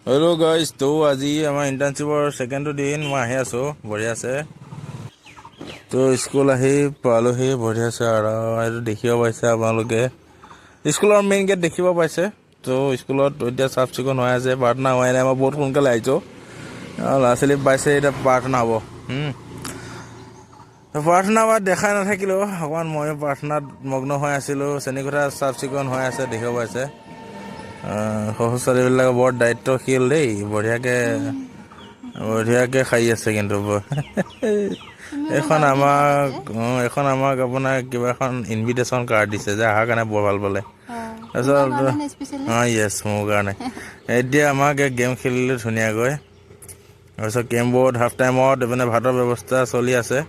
Hello' guys, তো আজি আমাৰ ইণ্টাৰ্ণশ্বিপৰ ছেকেণ্ডটো দিন মই আহি আছোঁ, বঢ়িয়া আছে। তো স্কুল আহি পালোহি, বঢ়িয়া আছে। আৰু এইটো দেখিব পাইছে আপোনালোকে, স্কুলৰ মেইন গেট দেখিব পাইছে। তো স্কুলত এতিয়া চাফ চিকুণ হৈ আছে, প্ৰাৰ্থনা হোৱাই নাই। মই বহুত সোনকালে আহিছোঁ, ল'ৰা ছোৱালী পাইছে, এতিয়া প্ৰাৰ্থনা হ'ব। প্ৰাৰ্থনা বা দেখাই নাথাকিলোঁ, অকণমান ময়ো প্ৰাৰ্থনাত মগ্ন হৈ আছিলোঁ। শ্ৰেণীকোঠা চাফ চিকুণ হৈ আছে, দেখিব পাইছে। সৰু ছোৱালীবিলাকে বৰ দায়িত্বশীল দেই, বঢ়িয়াকৈ খাই আছে। কিন্তু এইখন আমাক আপোনাৰ কিবা এখন ইনভিটেশ্যন কাৰ্ড দিছে যে অহাৰ কাৰণে বৰ ভাল পালে। তাৰপিছত য়েছ, মোৰ কাৰণে। এতিয়া আমাক গেম খেলিলোঁ ধুনীয়াকৈ। তাৰপিছত কেমবোৰ্ড হাফ টাইমত মানে ভাতৰ ব্যৱস্থা চলি আছে,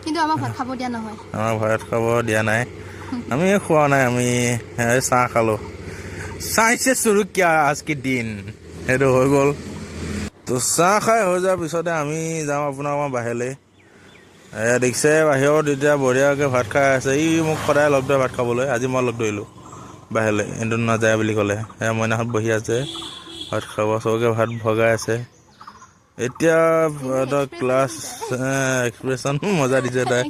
কিন্তু আমাক ভাত খাব দিয়া নহয়। আমাক ভাত খাব দিয়া নাই, আমি খোৱা নাই, আমি চাহ খালোঁ। চাইছে শুৰু কিয়া আজ কি দিন, সেইটো হৈ গ'ল। তো চাহ খাই হৈ যোৱাৰ পিছতে আমি যাওঁ আপোনাৰ অকণমান বাহিৰলৈ। দেখিছে বাহিৰত এতিয়া বঢ়িয়াকৈ ভাত খাই আছে। ই মোক সদায় লগ ধৰে ভাত খাবলৈ, আজি মই লগ ধৰিলোঁ বাহিৰলৈ। কিন্তু নাযায় বুলি ক'লে। মইনাহঁত বহি আছে, ভাত খাব, চবকে ভাত ভগাই আছে। এতিয়া ক্লাছ এক্সপ্ৰেশ্যন মজা দিছে তাই।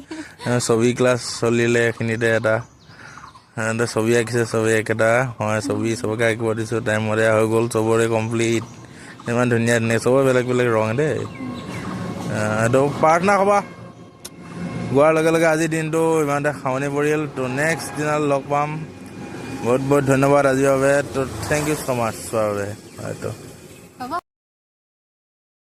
ছবি ক্লাছ চলিলে এইখিনিতে এটা ছবি আঁকিছে, ছবি একেটা হয় ছবি চবকে আঁকিব দিছোঁ। টাইমতে হৈ গ'ল, চবৰে কমপ্লিট। ইমান ধুনীয়া ধুনীয়া, চবৰে বেলেগ বেলেগ ৰং দেই। এইটো প্ৰাৰ্থনা সভা গোৱাৰ লগে লগে আজিৰ দিনটো ইমানতে সামৰণি পৰিল। তো নেক্সট দিনাত লগ পাম। বহুত বহুত ধন্যবাদ আজিৰ বাবে। তো থেংক ইউ ছ' মাছ চোৱাৰ বাবে। হয়তো